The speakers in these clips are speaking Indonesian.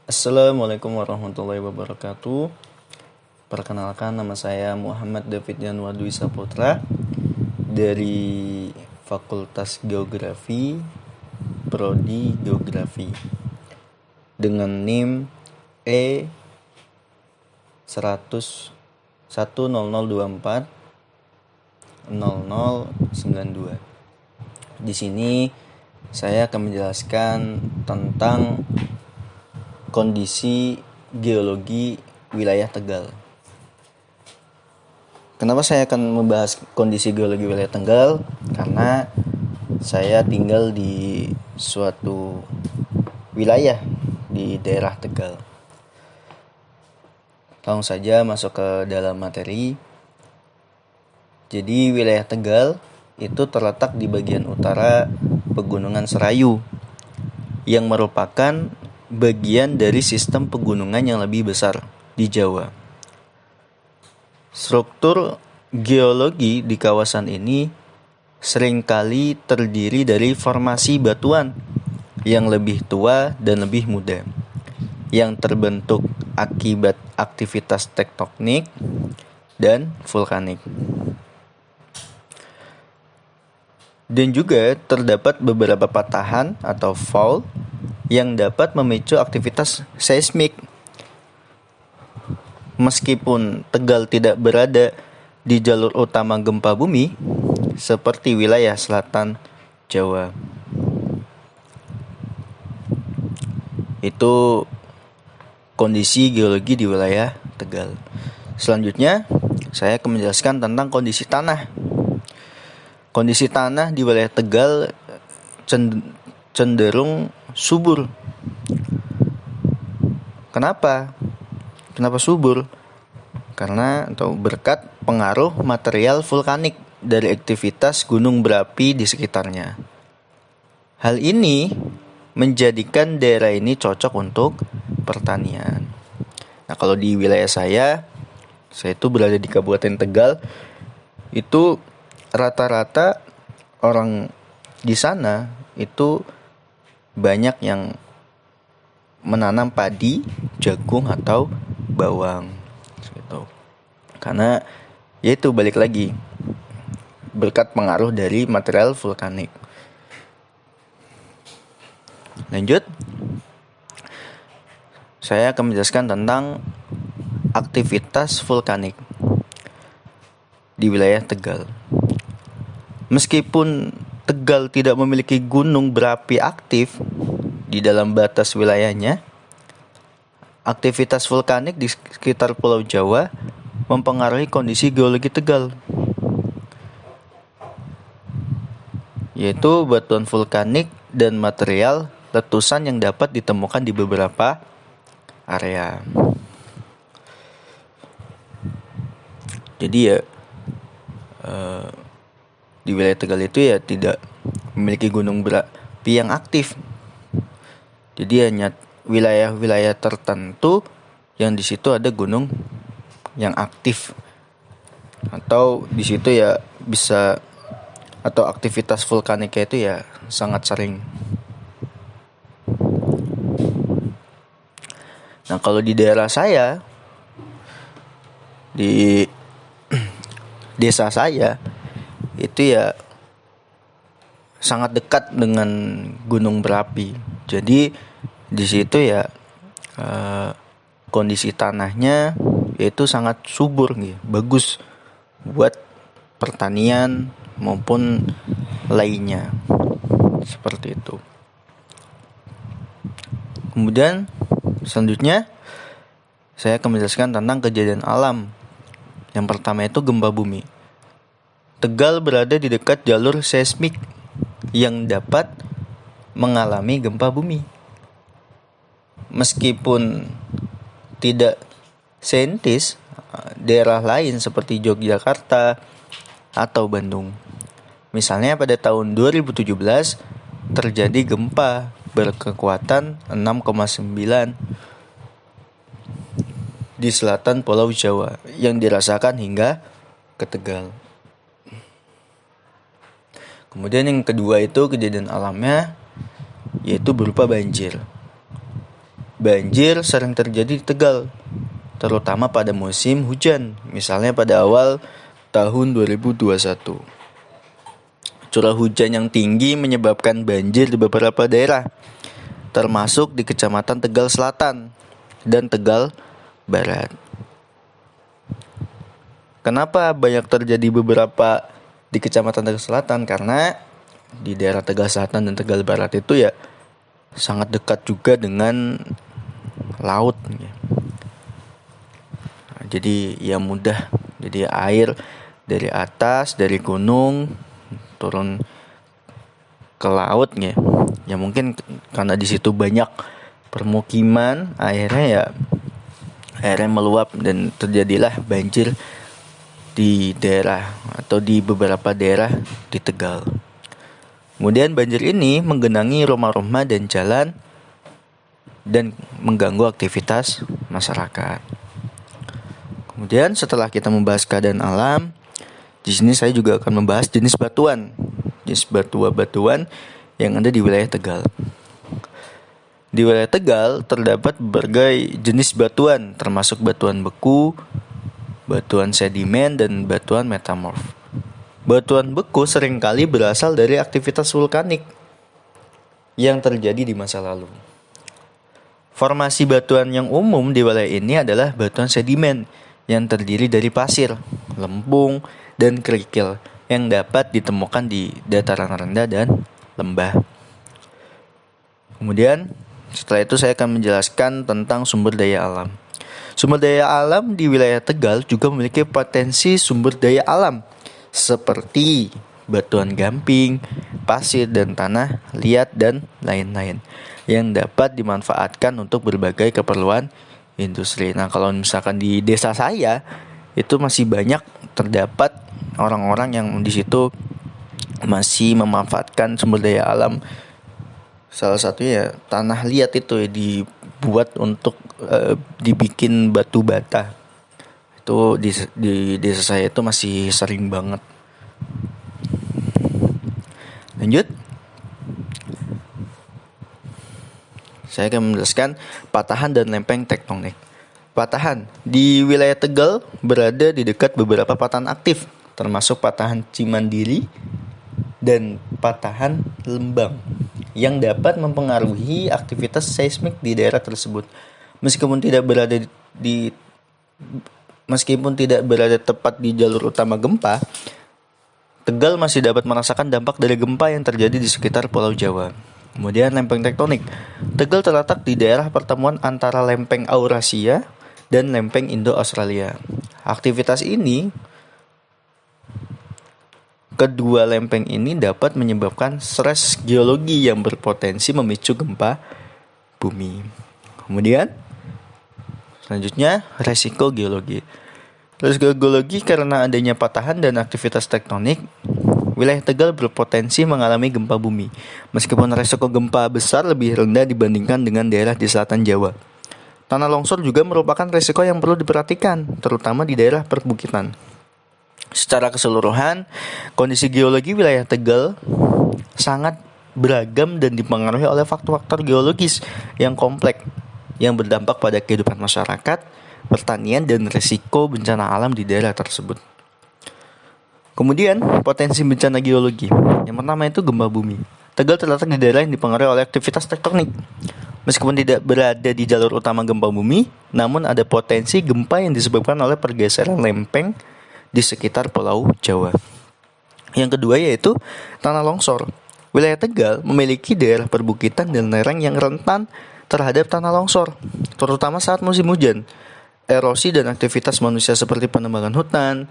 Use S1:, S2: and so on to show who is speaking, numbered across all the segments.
S1: Assalamualaikum warahmatullahi wabarakatuh. Perkenalkan, nama saya Muhammad David Yanwadwi Saputra dari Fakultas Geografi, Prodi Geografi, dengan NIM E 1001024 0092. Di sini saya akan menjelaskan tentang kondisi geologi wilayah Tegal. Kenapa saya akan membahas kondisi geologi wilayah Tegal? Karena saya tinggal di suatu wilayah di daerah Tegal. Langsung saja masuk ke dalam materi. Jadi wilayah Tegal itu terletak di bagian utara Pegunungan Serayu, yang merupakan bagian dari sistem pegunungan yang lebih besar di Jawa. Struktur geologi di kawasan ini seringkali terdiri dari formasi batuan yang lebih tua dan lebih muda, yang terbentuk akibat aktivitas tektonik dan vulkanik. Dan juga terdapat beberapa patahan atau fault yang dapat memicu aktivitas seismik. Meskipun Tegal tidak berada di jalur utama gempa bumi seperti wilayah selatan Jawa. Itu kondisi geologi di wilayah Tegal. Selanjutnya, saya akan menjelaskan tentang kondisi tanah. Kondisi tanah di wilayah Tegal cenderung subur. Kenapa subur? Karena atau berkat pengaruh material vulkanik dari aktivitas gunung berapi di sekitarnya. Hal ini menjadikan daerah ini cocok untuk pertanian. Nah, kalau di wilayah saya itu berada di Kabupaten Tegal, itu rata-rata orang di sana itu banyak yang menanam padi, jagung atau bawang gitu. Karena yaitu balik lagi berkat pengaruh dari material vulkanik. Lanjut, saya akan menjelaskan tentang aktivitas vulkanik di wilayah Tegal. Meskipun Tegal tidak memiliki gunung berapi aktif di dalam batas wilayahnya, aktivitas vulkanik di sekitar Pulau Jawa mempengaruhi kondisi geologi Tegal, yaitu batuan vulkanik dan material letusan yang dapat ditemukan di beberapa area. Jadi di wilayah Tegal itu tidak memiliki gunung berapi yang aktif. Jadi hanya wilayah-wilayah tertentu yang di situ ada gunung yang aktif, atau di situ bisa, atau aktivitas vulkaniknya itu sangat sering. Nah, kalau di daerah saya, di desa saya itu sangat dekat dengan gunung berapi. Jadi di situ kondisi tanahnya itu sangat subur gitu, bagus buat pertanian maupun lainnya. Seperti itu. Kemudian selanjutnya saya akan menjelaskan tentang kejadian alam. Yang pertama itu gempa bumi. Tegal berada di dekat jalur seismik yang dapat mengalami gempa bumi. Meskipun tidak saintis, daerah lain seperti Yogyakarta atau Bandung. Misalnya pada tahun 2017 terjadi gempa berkekuatan 6,9 di selatan Pulau Jawa yang dirasakan hingga ke Tegal. Kemudian yang kedua itu kejadian alamnya, yaitu berupa banjir. banjir sering terjadi di Tegal, terutama pada musim hujan, misalnya pada awal tahun 2021. Curah hujan yang tinggi menyebabkan banjir di beberapa daerah, termasuk di Kecamatan Tegal Selatan dan Tegal Barat. Kenapa banyak terjadi beberapa di Kecamatan Tegal Selatan? Karena di daerah Tegal Selatan dan Tegal Barat itu ya sangat dekat juga dengan laut. Jadi ya mudah. Jadi air dari atas, dari gunung turun ke laut ya. Ya mungkin karena di situ banyak permukiman, akhirnya meluap dan terjadilah banjir di daerah atau di beberapa daerah di Tegal. Kemudian banjir ini menggenangi rumah-rumah dan jalan dan mengganggu aktivitas masyarakat. Kemudian setelah kita membahas keadaan alam, di sini saya juga akan membahas jenis batuan. Jenis batuan yang ada di wilayah Tegal. Di wilayah Tegal terdapat berbagai jenis batuan, termasuk batuan beku, batuan sedimen, dan batuan metamorf. Batuan beku seringkali berasal dari aktivitas vulkanik yang terjadi di masa lalu. Formasi batuan yang umum di wilayah ini adalah batuan sedimen yang terdiri dari pasir, lempung, dan kerikil yang dapat ditemukan di dataran rendah dan lembah. Kemudian setelah itu saya akan menjelaskan tentang sumber daya alam. Sumber daya alam di wilayah Tegal juga memiliki potensi sumber daya alam seperti batuan gamping, pasir dan tanah liat dan lain-lain yang dapat dimanfaatkan untuk berbagai keperluan industri. Nah, kalau misalkan di desa saya itu masih banyak terdapat orang-orang yang di situ masih memanfaatkan sumber daya alam. Salah satunya tanah liat itu dibuat untuk dibikin batu bata. Itu di desa saya itu masih sering banget. Lanjut. Saya akan menjelaskan patahan dan lempeng tektonik. Patahan di wilayah Tegal berada di dekat beberapa patahan aktif, termasuk patahan Cimandiri dan patahan Lembang, yang dapat mempengaruhi aktivitas seismik di daerah tersebut. Meskipun tidak berada tepat di jalur utama gempa, Tegal masih dapat merasakan dampak dari gempa yang terjadi di sekitar Pulau Jawa. Kemudian lempeng tektonik. Tegal terletak di daerah pertemuan antara lempeng Eurasia dan lempeng Indo-Australia. Kedua lempeng ini dapat menyebabkan stres geologi yang berpotensi memicu gempa bumi. Kemudian selanjutnya resiko geologi. Resiko geologi karena adanya patahan dan aktivitas tektonik, wilayah Tegal berpotensi mengalami gempa bumi, meskipun resiko gempa besar lebih rendah dibandingkan dengan daerah di selatan Jawa. Tanah longsor juga merupakan resiko yang perlu diperhatikan, terutama di daerah perbukitan. Secara keseluruhan, kondisi geologi wilayah Tegal sangat beragam dan dipengaruhi oleh faktor-faktor geologis yang kompleks yang berdampak pada kehidupan masyarakat, pertanian, dan resiko bencana alam di daerah tersebut. Kemudian, potensi bencana geologi. Yang pertama itu gempa bumi. Tegal terletak di daerah yang dipengaruhi oleh aktivitas tektonik. Meskipun tidak berada di jalur utama gempa bumi, namun ada potensi gempa yang disebabkan oleh pergeseran lempeng di sekitar Pulau Jawa. Yang kedua yaitu tanah longsor. Wilayah Tegal memiliki daerah perbukitan dan lereng yang rentan terhadap tanah longsor, terutama saat musim hujan. Erosi dan aktivitas manusia seperti penebangan hutan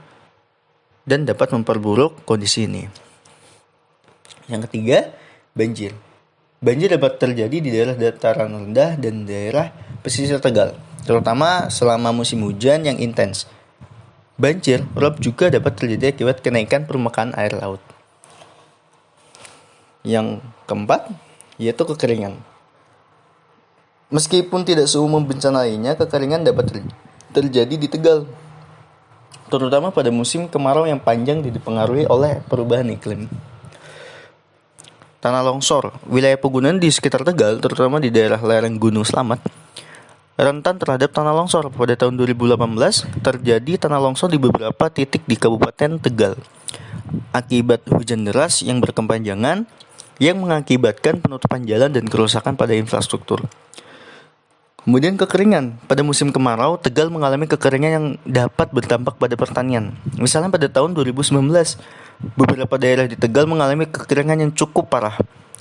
S1: dan dapat memperburuk kondisi ini. Yang ketiga, banjir. Banjir dapat terjadi di daerah dataran rendah dan daerah pesisir Tegal, terutama selama musim hujan yang intens. Banjir rob juga dapat terjadi akibat kenaikan permukaan air laut. Yang keempat, yaitu kekeringan. Meskipun tidak seumum bencana lainnya, kekeringan dapat terjadi di Tegal, terutama pada musim kemarau yang panjang dipengaruhi oleh perubahan iklim. Tanah longsor. Wilayah pegunungan di sekitar Tegal, terutama di daerah lereng Gunung Slamet, rentan terhadap tanah longsor. Pada tahun 2018 terjadi tanah longsor di beberapa titik di Kabupaten Tegal akibat hujan deras yang berkepanjangan yang mengakibatkan penutupan jalan dan kerusakan pada infrastruktur. Kemudian kekeringan. Pada musim kemarau, Tegal mengalami kekeringan yang dapat berdampak pada pertanian. Misalnya pada tahun 2019, beberapa daerah di Tegal mengalami kekeringan yang cukup parah,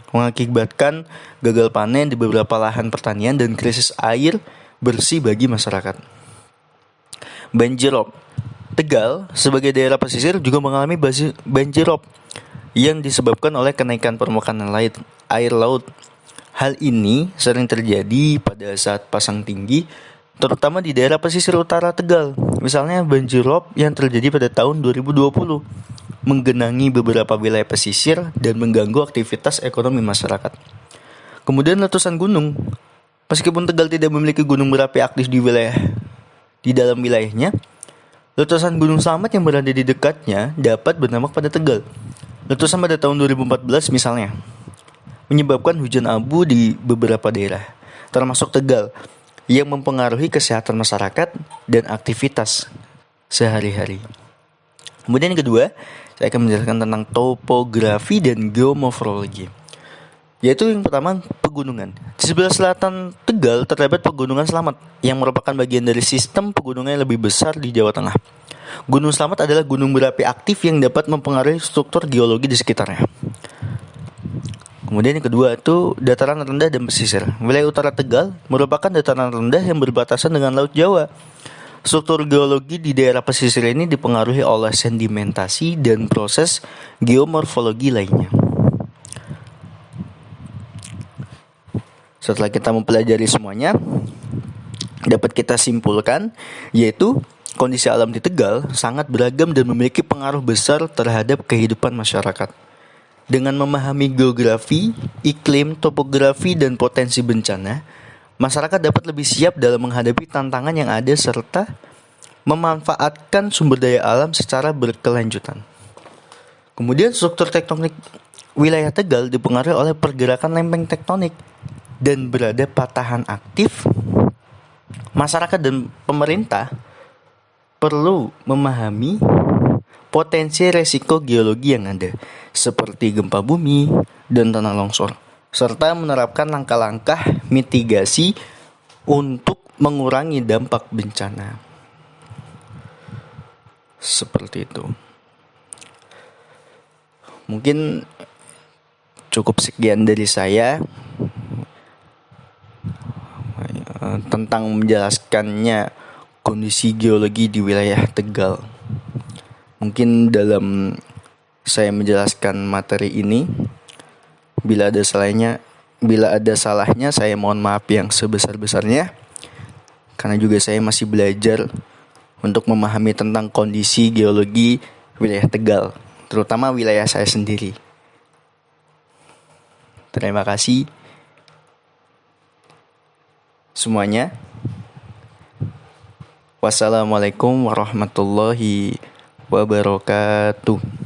S1: mengakibatkan gagal panen di beberapa lahan pertanian dan krisis air bersih bagi masyarakat. Banjirop. Tegal sebagai daerah pesisir juga mengalami banjirop yang disebabkan oleh kenaikan permukaan air laut. Hal ini sering terjadi pada saat pasang tinggi, terutama di daerah pesisir utara Tegal. Misalnya banjirop yang terjadi pada tahun 2020, menggenangi beberapa wilayah pesisir dan mengganggu aktivitas ekonomi masyarakat. Kemudian letusan gunung. Meskipun Tegal tidak memiliki gunung berapi aktif di dalam wilayahnya, letusan Gunung Slamet yang berada di dekatnya dapat berdampak pada Tegal. Letusan pada tahun 2014 misalnya menyebabkan hujan abu di beberapa daerah, termasuk Tegal, yang mempengaruhi kesehatan masyarakat dan aktivitas sehari-hari. Kemudian yang kedua, saya akan menjelaskan tentang topografi dan geomorfologi, yaitu yang pertama pegunungan. Di sebelah selatan Tegal terdapat pegunungan Slamet yang merupakan bagian dari sistem pegunungan yang lebih besar di Jawa Tengah. Gunung Slamet adalah gunung berapi aktif yang dapat mempengaruhi struktur geologi di sekitarnya. Kemudian yang kedua itu dataran rendah dan pesisir. Wilayah utara Tegal merupakan dataran rendah yang berbatasan dengan Laut Jawa. Struktur geologi di daerah pesisir ini dipengaruhi oleh sedimentasi dan proses geomorfologi lainnya. Setelah kita mempelajari semuanya, dapat kita simpulkan yaitu kondisi alam di Tegal sangat beragam dan memiliki pengaruh besar terhadap kehidupan masyarakat. Dengan memahami geografi, iklim, topografi, dan potensi bencana, masyarakat dapat lebih siap dalam menghadapi tantangan yang ada serta memanfaatkan sumber daya alam secara berkelanjutan. Kemudian struktur tektonik wilayah Tegal dipengaruhi oleh pergerakan lempeng tektonik dan berada patahan aktif. Masyarakat dan pemerintah perlu memahami potensi resiko geologi yang ada, seperti gempa bumi dan tanah longsor, serta menerapkan langkah-langkah mitigasi untuk mengurangi dampak bencana. Seperti itu. Mungkin cukup sekian dari saya tentang menjelaskannya kondisi geologi di wilayah Tegal. Mungkin dalam saya menjelaskan materi ini, bila ada salahnya saya mohon maaf yang sebesar-besarnya, karena juga saya masih belajar untuk memahami tentang kondisi geologi wilayah Tegal, terutama wilayah saya sendiri. Terima kasih semuanya. Wassalamualaikum warahmatullahi wabarakatuh.